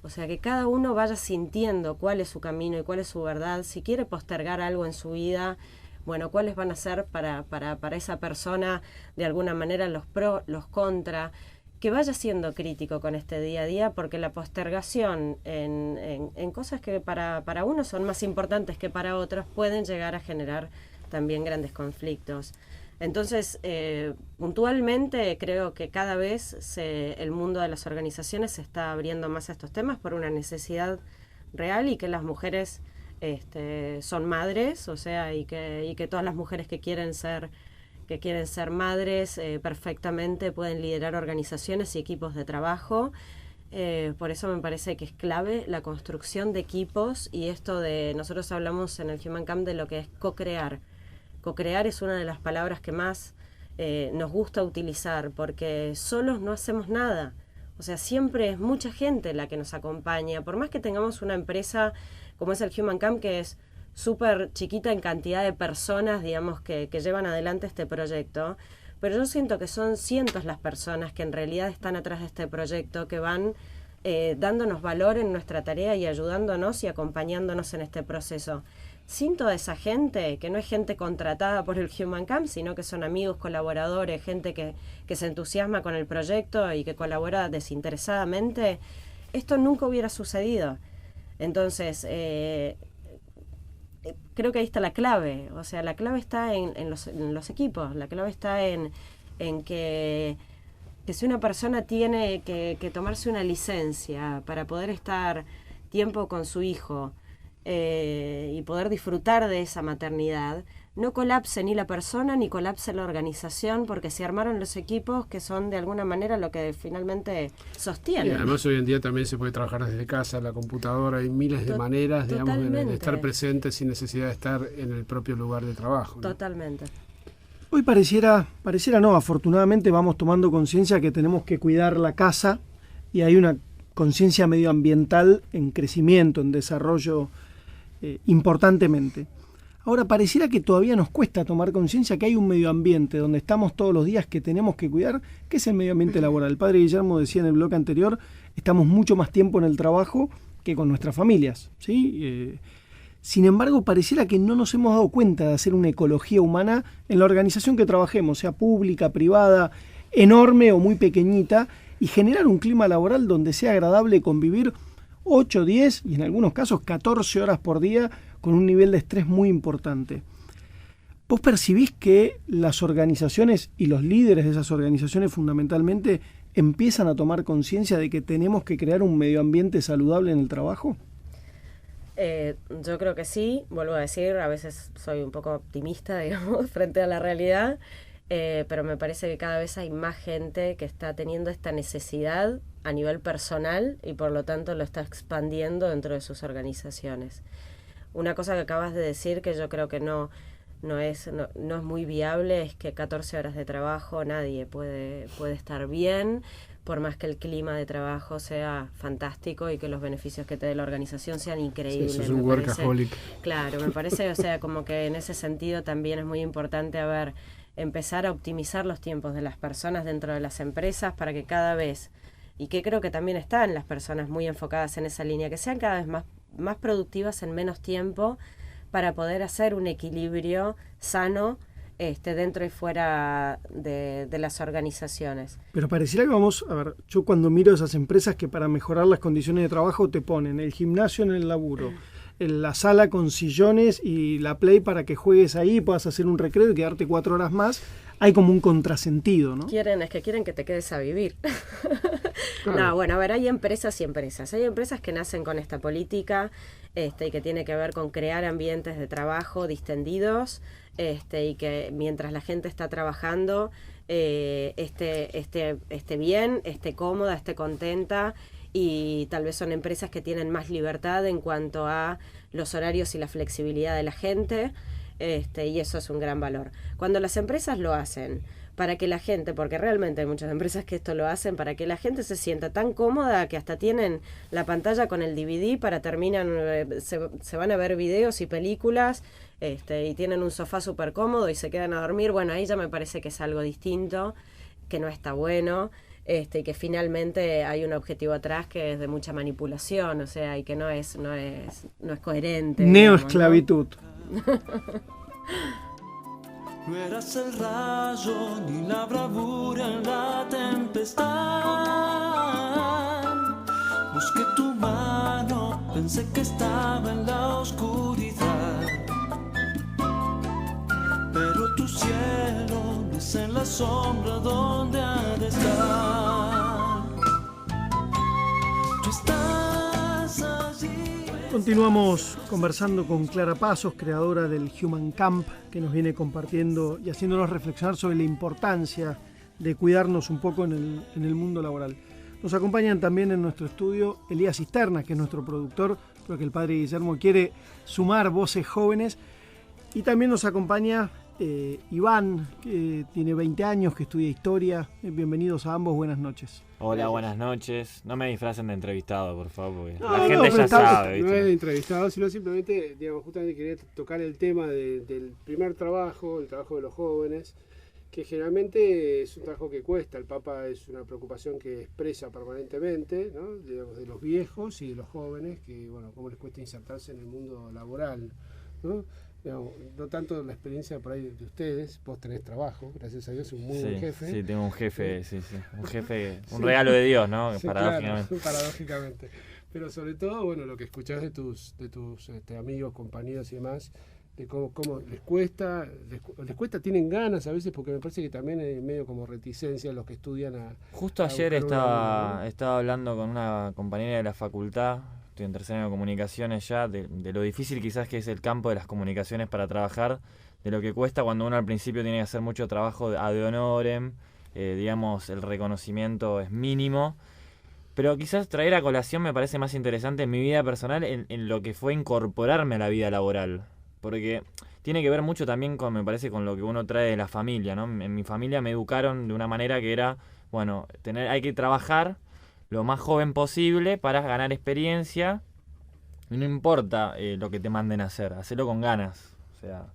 O sea, que cada uno vaya sintiendo cuál es su camino y cuál es su verdad. Si quiere postergar algo en su vida, bueno, cuáles van a ser para esa persona, de alguna manera, los pro, los contra. Que vaya siendo crítico con este día a día, porque la postergación en cosas que para unos son más importantes que para otros pueden llegar a generar también grandes conflictos. Entonces, puntualmente creo que cada vez el mundo de las organizaciones se está abriendo más a estos temas por una necesidad real, y que las mujeres son madres, o sea, y que todas las mujeres que quieren ser madres perfectamente pueden liderar organizaciones y equipos de trabajo. Por eso me parece que es clave la construcción de equipos, y esto de, nosotros hablamos en el Human Camp de lo que es co-crear. Co-crear es una de las palabras que más nos gusta utilizar, porque solos no hacemos nada. O sea, siempre es mucha gente la que nos acompaña. Por más que tengamos una empresa como es el Human Camp, que es súper chiquita en cantidad de personas, digamos, que llevan adelante este proyecto, pero yo siento que son cientos las personas que en realidad están atrás de este proyecto, que van dándonos valor en nuestra tarea y ayudándonos y acompañándonos en este proceso. Sin toda esa gente, que no es gente contratada por el Human Camp, sino que son amigos, colaboradores, gente que se entusiasma con el proyecto y que colabora desinteresadamente, esto nunca hubiera sucedido. Entonces, creo que ahí está la clave. O sea, la clave está en los equipos, la clave está en que si una persona tiene que tomarse una licencia para poder estar tiempo con su hijo, y poder disfrutar de esa maternidad, no colapse ni la persona ni colapse la organización, porque se armaron los equipos que son de alguna manera lo que finalmente sostienen. Y además hoy en día también se puede trabajar desde casa, la computadora, hay miles de maneras, digamos, de estar presente sin necesidad de estar en el propio lugar de trabajo, ¿no? Totalmente. Hoy pareciera no, afortunadamente vamos tomando conciencia que tenemos que cuidar la casa, y hay una conciencia medioambiental en crecimiento, en desarrollo importantemente. Ahora pareciera que todavía nos cuesta tomar conciencia que hay un medio ambiente donde estamos todos los días que tenemos que cuidar, que es el medio ambiente laboral. El padre Guillermo decía en el bloque anterior, estamos mucho más tiempo en el trabajo que con nuestras familias, ¿sí? Sin embargo, pareciera que no nos hemos dado cuenta de hacer una ecología humana en la organización que trabajemos, sea pública, privada, enorme o muy pequeñita, y generar un clima laboral donde sea agradable convivir 8, 10 y en algunos casos 14 horas por día con un nivel de estrés muy importante. ¿Vos percibís que las organizaciones y los líderes de esas organizaciones fundamentalmente empiezan a tomar conciencia de que tenemos que crear un medio ambiente saludable en el trabajo? Yo creo que sí, vuelvo a decir, a veces soy un poco optimista, digamos, frente a la realidad, pero me parece que cada vez hay más gente que está teniendo esta necesidad a nivel personal y por lo tanto lo está expandiendo dentro de sus organizaciones. Una cosa que acabas de decir que yo creo que no es muy viable es que 14 horas de trabajo nadie puede estar bien, por más que el clima de trabajo sea fantástico y que los beneficios que te dé la organización sean increíbles. Sí, eso es un workaholic. Claro, me parece, o sea, como que en ese sentido también es muy importante empezar a optimizar los tiempos de las personas dentro de las empresas para que cada vez, y que creo que también están las personas muy enfocadas en esa línea, que sean cada vez más productivas en menos tiempo para poder hacer un equilibrio sano dentro y fuera de las organizaciones. Pero pareciera que yo cuando miro esas empresas que para mejorar las condiciones de trabajo te ponen el gimnasio en el laburo, la sala con sillones y la play para que juegues ahí, puedas hacer un recreo y quedarte 4 horas más, hay como un contrasentido, ¿no? Quieren que te quedes a vivir. Claro. No, bueno, a ver, hay empresas y empresas. Hay empresas que nacen con esta política y que tiene que ver con crear ambientes de trabajo distendidos y que mientras la gente está trabajando esté bien, esté cómoda, esté contenta, y tal vez son empresas que tienen más libertad en cuanto a los horarios y la flexibilidad de la gente. y eso es un gran valor. Cuando las empresas lo hacen para que la gente, porque realmente hay muchas empresas que esto lo hacen, para que la gente se sienta tan cómoda que hasta tienen la pantalla con el DVD para se van a ver videos y películas, y tienen un sofá súper cómodo y se quedan a dormir. Bueno, ahí ya me parece que es algo distinto, que no está bueno, y que finalmente hay un objetivo atrás que es de mucha manipulación, o sea, y que no es coherente. Neoesclavitud. No eras el rayo ni la bravura en la tempestad. Busqué tu mano, pensé que estaba en la oscuridad. Pero tu cielo no es en la sombra donde ha de estar. Tú estás allí. Continuamos conversando con Clara Pasos, creadora del Human Camp, que nos viene compartiendo y haciéndonos reflexionar sobre la importancia de cuidarnos un poco en el mundo laboral. Nos acompañan también en nuestro estudio Elías Cisterna, que es nuestro productor, pero que el padre Guillermo quiere sumar voces jóvenes. Y también nos acompaña Iván, que tiene 20 años, que estudia historia. Bienvenidos a ambos, buenas noches. Hola, buenas noches. No me disfracen de entrevistado, por favor, porque No, la gente ya sabe. No ¿viste? es de entrevistado, sino simplemente, digamos, justamente quería tocar el tema del primer trabajo, el trabajo de los jóvenes, que generalmente es un trabajo que cuesta. El Papa es una preocupación que expresa permanentemente, ¿no? Digamos, de los viejos y de los jóvenes, que, bueno, cómo les cuesta insertarse en el mundo laboral, ¿no? Digamos, no tanto la experiencia por ahí de ustedes, vos tenés trabajo, gracias a Dios, un muy buen jefe. Sí, tengo un jefe, un jefe, un regalo de Dios, ¿no? Sí, paradójicamente. Claro, paradójicamente. Pero sobre todo, bueno, lo que escuchás de tus amigos, compañeros y demás, de cómo les cuesta, tienen ganas a veces, porque me parece que también hay medio como reticencia los que estudian Justo ayer estaba hablando con una compañera de la facultad. Estoy en tercer año de comunicaciones ya, de lo difícil quizás que es el campo de las comunicaciones para trabajar, de lo que cuesta cuando uno al principio tiene que hacer mucho trabajo ad honorem, digamos, el reconocimiento es mínimo, pero quizás traer a colación me parece más interesante en mi vida personal, en lo que fue incorporarme a la vida laboral, porque tiene que ver mucho también con, me parece, con lo que uno trae de la familia, ¿no? En mi familia me educaron de una manera que era, bueno, hay que trabajar lo más joven posible para ganar experiencia. Y no importa lo que te manden a hacer, hacerlo con ganas. O sea,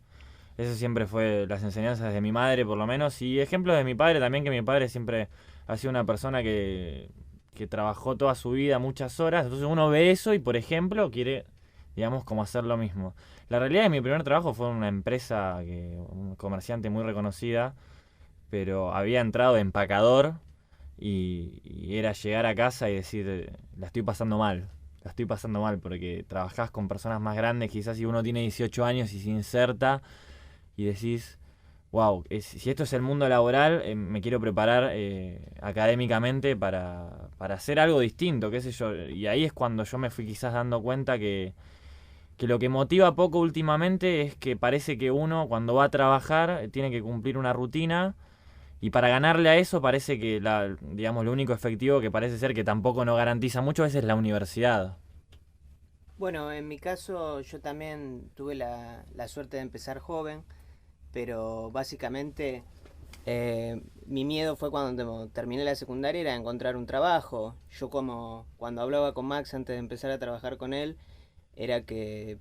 eso siempre fue las enseñanzas de mi madre, por lo menos, y ejemplos de mi padre también, que mi padre siempre ha sido una persona que trabajó toda su vida muchas horas. Entonces uno ve eso y, por ejemplo, quiere, digamos, como hacer lo mismo. La realidad es que mi primer trabajo fue en una empresa, un comerciante muy reconocida, pero había entrado de empacador. Y era llegar a casa y decir, la estoy pasando mal porque trabajás con personas más grandes, quizás si uno tiene 18 años y se inserta y decís, wow, si esto es el mundo laboral, me quiero preparar académicamente para hacer algo distinto, qué sé yo. Y ahí es cuando yo me fui quizás dando cuenta que lo que motiva poco últimamente es que parece que uno cuando va a trabajar tiene que cumplir una rutina. Y para ganarle a eso parece que, digamos, lo único efectivo que parece ser que tampoco no garantiza mucho es la universidad. Bueno, en mi caso yo también tuve la suerte de empezar joven, pero básicamente mi miedo fue cuando terminé la secundaria, era encontrar un trabajo. Yo cuando hablaba con Max antes de empezar a trabajar con él, era que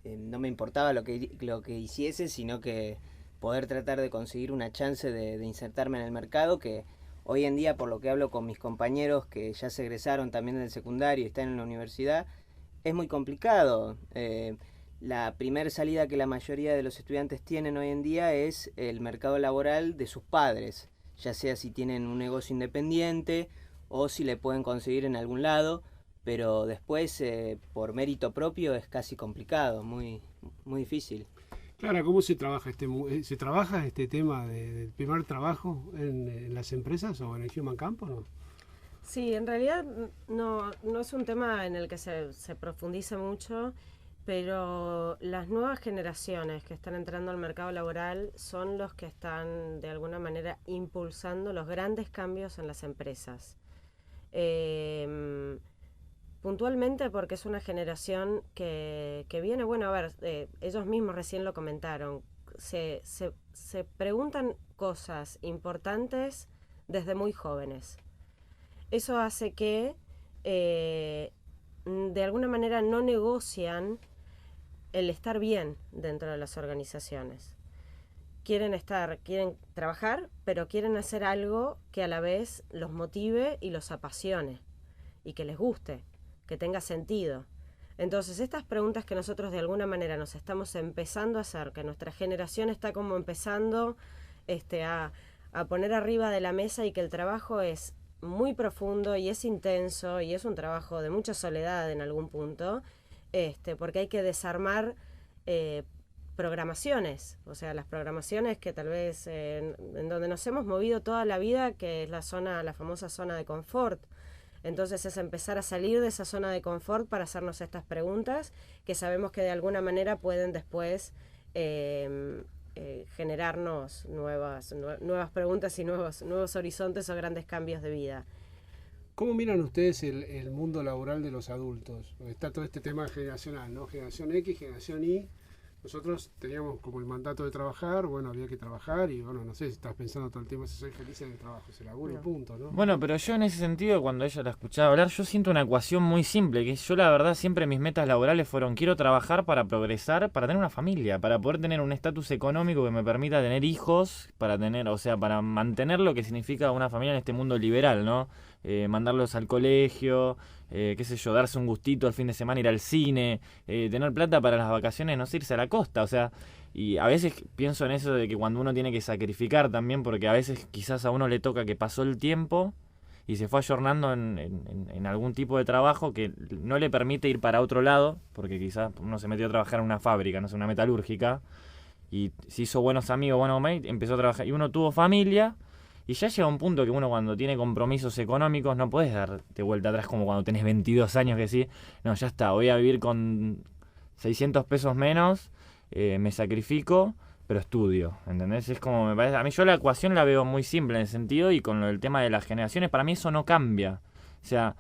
no me importaba lo que hiciese, sino que poder tratar de conseguir una chance de insertarme en el mercado, que hoy en día, por lo que hablo con mis compañeros que ya se egresaron también del secundario y están en la universidad, es muy complicado. La primera salida que la mayoría de los estudiantes tienen hoy en día es el mercado laboral de sus padres, ya sea si tienen un negocio independiente o si le pueden conseguir en algún lado, pero después por mérito propio es casi complicado, muy, muy difícil. Clara, ¿cómo se trabaja este tema del primer trabajo en las empresas o en el Human Camp o no? Sí, en realidad no es un tema en el que se profundiza mucho, pero las nuevas generaciones que están entrando al mercado laboral son los que están de alguna manera impulsando los grandes cambios en las empresas. puntualmente porque es una generación que viene, bueno, a ver, ellos mismos recién lo comentaron, se preguntan cosas importantes desde muy jóvenes. Eso hace que de alguna manera no negocian el estar bien dentro de las organizaciones. Quieren trabajar, pero quieren hacer algo que a la vez los motive y los apasione y que les guste, que tenga sentido. Entonces, estas preguntas que nosotros de alguna manera nos estamos empezando a hacer, que nuestra generación está como empezando a poner arriba de la mesa, y que el trabajo es muy profundo y es intenso y es un trabajo de mucha soledad en algún punto, porque hay que desarmar programaciones, o sea, las programaciones que tal vez en donde nos hemos movido toda la vida, que es la famosa zona de confort. Entonces es empezar a salir de esa zona de confort para hacernos estas preguntas que sabemos que de alguna manera pueden después generarnos nuevas preguntas y nuevos horizontes o grandes cambios de vida. ¿Cómo miran ustedes el mundo laboral de los adultos? Está todo este tema generacional, ¿no? Generación X, generación Y. Nosotros teníamos como el mandato de trabajar, bueno, había que trabajar y, bueno, no sé si estás pensando todo el tiempo si soy feliz en el trabajo, se labura y punto, ¿no? Bueno, pero yo en ese sentido, cuando ella la escuchaba hablar, yo siento una ecuación muy simple, que yo la verdad siempre mis metas laborales fueron: quiero trabajar para progresar, para tener una familia, para poder tener un estatus económico que me permita tener hijos, para mantener lo que significa una familia en este mundo liberal, ¿no? Mandarlos al colegio, qué sé yo, darse un gustito al fin de semana, ir al cine, tener plata para las vacaciones, no sé, irse a la costa, o sea, y a veces pienso en eso de que cuando uno tiene que sacrificar también, porque a veces quizás a uno le toca que pasó el tiempo y se fue ayornando en algún tipo de trabajo que no le permite ir para otro lado, porque quizás uno se metió a trabajar en una fábrica, no sé, una metalúrgica, y se hizo buenos amigos, empezó a trabajar, y uno tuvo familia. Y ya llega un punto que uno, cuando tiene compromisos económicos, no podés darte vuelta atrás como cuando tenés 22 años, que sí, no, ya está, voy a vivir con 600 pesos menos, me sacrifico, pero estudio, ¿entendés? Es como, me parece, a mí yo la ecuación la veo muy simple en ese sentido, y con el tema de las generaciones, para mí eso no cambia. O sea,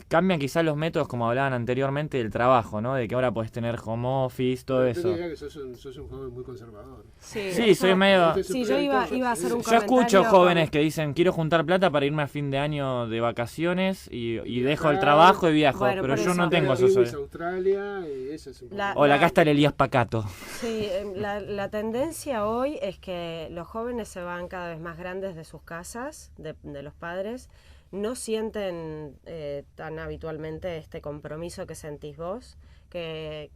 cambian quizás los métodos, como hablaban anteriormente, del trabajo, ¿no? De que ahora podés tener home office, todo eso. Yo diría que sos un joven muy conservador. Sí, soy medio... Sí, yo iba a hacer un comentario. Yo escucho jóvenes que dicen: quiero juntar plata para irme a fin de año de vacaciones y dejo el trabajo y viajo. Bueno, pero yo no tengo eso. Australia, y eso es un poco... Hola, acá está el Elías Pacato. Sí, la tendencia hoy es que los jóvenes se van cada vez más grandes de sus casas, de los padres. No sienten tan habitualmente este compromiso que sentís vos, que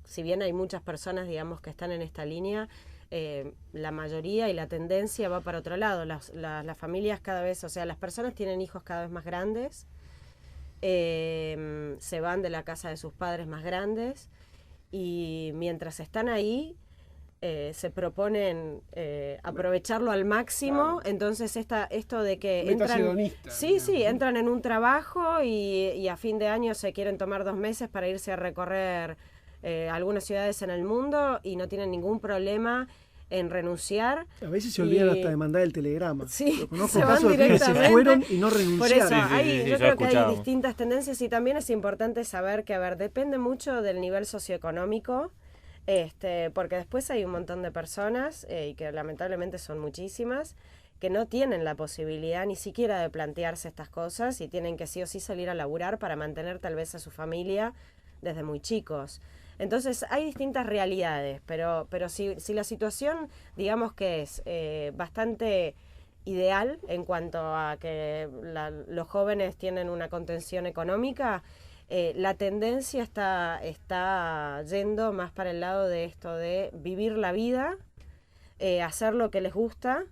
si bien hay muchas personas, digamos, que están en esta línea, la mayoría y la tendencia va para otro lado. Las familias cada vez, o sea, las personas tienen hijos cada vez más grandes, se van de la casa de sus padres más grandes, y mientras están ahí, se proponen aprovecharlo al máximo. Claro. Entonces esto de que entran en un trabajo y a fin de año se quieren tomar 2 meses para irse a recorrer algunas ciudades en el mundo, y no tienen ningún problema en renunciar. A veces se olvidan hasta de mandar el telegrama. Sí, conozco casos de que se fueron y no renunciaron. Por eso, yo creo que hay distintas tendencias, y también es importante saber que, depende mucho del nivel socioeconómico, porque después hay un montón de personas, y que lamentablemente son muchísimas, que no tienen la posibilidad ni siquiera de plantearse estas cosas, y tienen que sí o sí salir a laburar para mantener tal vez a su familia desde muy chicos. Entonces hay distintas realidades, pero si la situación, digamos que es bastante ideal en cuanto a que los jóvenes tienen una contención económica, la tendencia está yendo más para el lado de esto de vivir la vida, hacer lo que les gusta,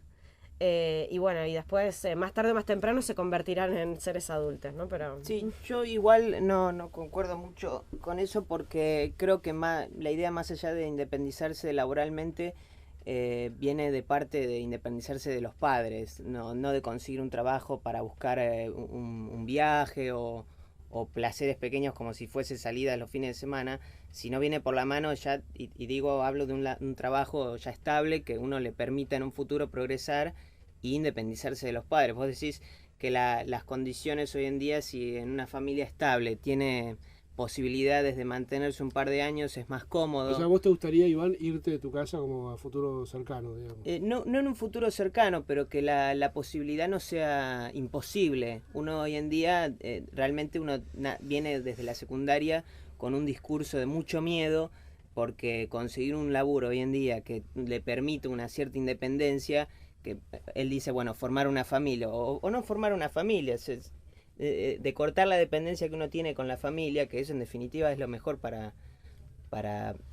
y después, más tarde o más temprano, se convertirán en seres adultos, ¿no? Pero... Sí, yo igual no concuerdo mucho con eso, porque creo que la idea, más allá de independizarse laboralmente, viene de parte de independizarse de los padres, no de conseguir un trabajo para buscar un viaje o placeres pequeños como si fuese salida los fines de semana, si no viene por la mano ya, hablo de un trabajo ya estable que uno le permita en un futuro progresar e independizarse de los padres. Vos decís que las condiciones hoy en día, si en una familia estable tiene posibilidades de mantenerse un par de años, es más cómodo. O sea, ¿vos te gustaría, Iván, irte de tu casa como a futuro cercano, digamos? No en un futuro cercano, pero que la posibilidad no sea imposible. Uno hoy en día, realmente uno viene desde la secundaria con un discurso de mucho miedo, porque conseguir un laburo hoy en día que le permite una cierta independencia, que él dice, bueno, formar una familia, o no formar una familia, de cortar la dependencia que uno tiene con la familia, que eso en definitiva es lo mejor para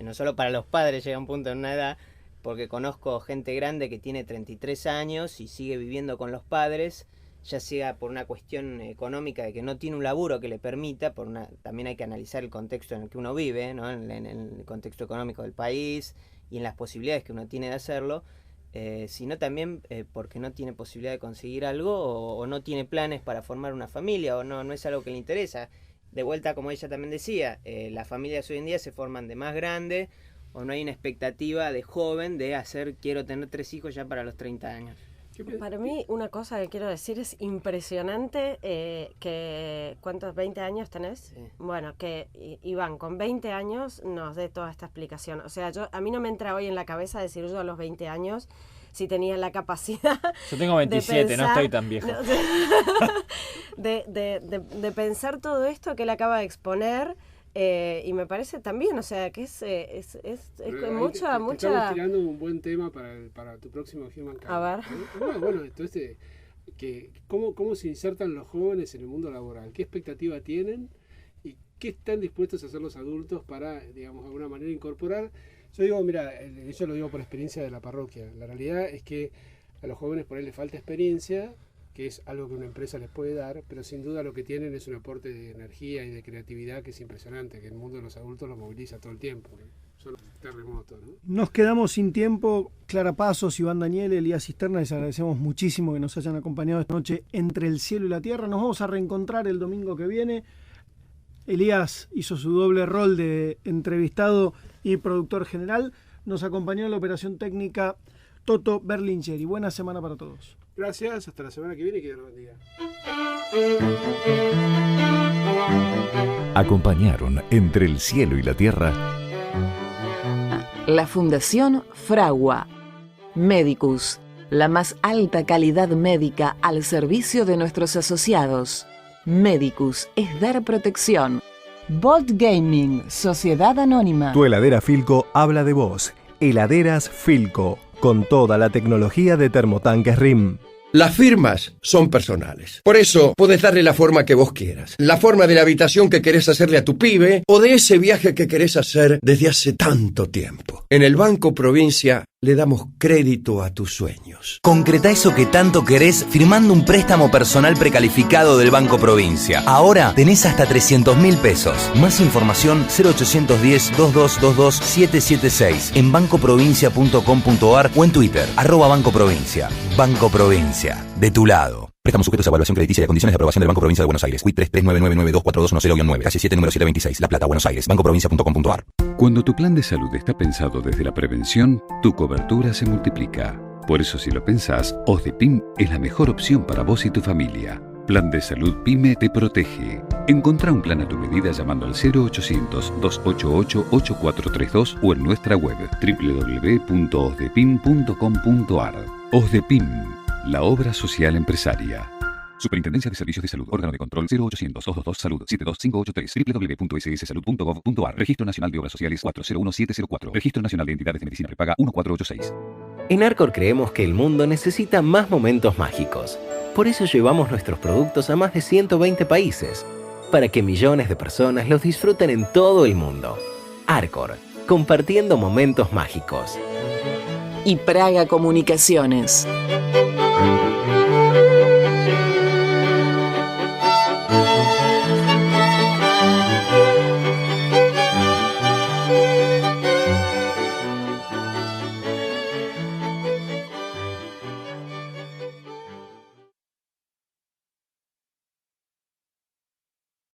no solo para los padres, llega un punto en una edad, porque conozco gente grande que tiene 33 años y sigue viviendo con los padres, ya sea por una cuestión económica de que no tiene un laburo que le permita, también hay que analizar el contexto en el que uno vive, ¿no? en el contexto económico del país y en las posibilidades que uno tiene de hacerlo, sino también porque no tiene posibilidad de conseguir algo o no tiene planes para formar una familia o no es algo que le interesa. De vuelta, como ella también decía, las familias hoy en día se forman de más grande o no hay una expectativa de joven de quiero tener 3 hijos ya para los 30 años. Para mí, una cosa que quiero decir, es impresionante ¿cuántos 20 años tenés? Sí. Bueno, que Iván con 20 años nos dé toda esta explicación. O sea, a mí no me entra hoy en la cabeza decir yo a los 20 años si tenía la capacidad. Yo tengo 27, pensar, no estoy tan viejo. De pensar todo esto que él acaba de exponer. Y me parece también, o sea, que es mucha... Estamos tirando un buen tema para tu próximo Human Card. A ver. Bueno, entonces, ¿cómo se insertan los jóvenes en el mundo laboral? ¿Qué expectativa tienen? ¿Y qué están dispuestos a hacer los adultos para, digamos, de alguna manera incorporar? Yo digo, mira, yo lo digo por experiencia de la parroquia. La realidad es que a los jóvenes por ahí les falta experiencia, que es algo que una empresa les puede dar, pero sin duda lo que tienen es un aporte de energía y de creatividad que es impresionante, que el mundo de los adultos los moviliza todo el tiempo, ¿no? Solo terremotos, ¿no? Nos quedamos sin tiempo. Clara Pasos, Iván Daniel, Elías Cisterna, les agradecemos muchísimo que nos hayan acompañado esta noche entre el cielo y la tierra. Nos vamos a reencontrar el domingo que viene. Elías hizo su doble rol de entrevistado y productor general. Nos acompañó en la operación técnica Toto Berlingeri. Buena semana para todos. Gracias, hasta la semana que viene y que Dios los bendiga. Acompañaron entre el cielo y la tierra la Fundación Fragua. Medicus, la más alta calidad médica al servicio de nuestros asociados. Medicus es dar protección. Bolt Gaming, Sociedad Anónima. Tu heladera Filco habla de vos. Heladeras Filco, con toda la tecnología de termotanques RIM. Las firmas son personales. Por eso podés darle la forma que vos quieras. La forma de la habitación que querés hacerle a tu pibe o de ese viaje que querés hacer desde hace tanto tiempo. En el Banco Provincia le damos crédito a tus sueños. Concreta eso que tanto querés firmando un préstamo personal precalificado del Banco Provincia. Ahora tenés hasta 300.000 pesos. Más información 0810-2222-776 en bancoprovincia.com.ar o en Twitter, @Banco Provincia. Banco Provincia, de tu lado. Préstamos sujetos a evaluación crediticia y a condiciones de aprobación del Banco Provincia de Buenos Aires. WIT 3399924210-9, calle 7, número 726, La Plata, Buenos Aires. bancoprovincia.com.ar. Cuando tu plan de salud está pensado desde la prevención, tu cobertura se multiplica. Por eso, si lo pensás, OSDEPIM es la mejor opción para vos y tu familia. Plan de Salud PYME te protege. Encontrá un plan a tu medida llamando al 0800-288-8432 o en nuestra web www.osdepim.com.ar. OSDEPIM, la obra social empresaria. Superintendencia de Servicios de Salud, órgano de control 0800-222-SALUD 72583, www.ss.salud.gov.ar, Registro Nacional de Obras Sociales 401704, Registro Nacional de Entidades de Medicina Prepaga 1486. En Arcor creemos que el mundo necesita más momentos mágicos. Por eso llevamos nuestros productos a más de 120 países, para que millones de personas los disfruten en todo el mundo. Arcor, compartiendo momentos mágicos. Y Praga Comunicaciones.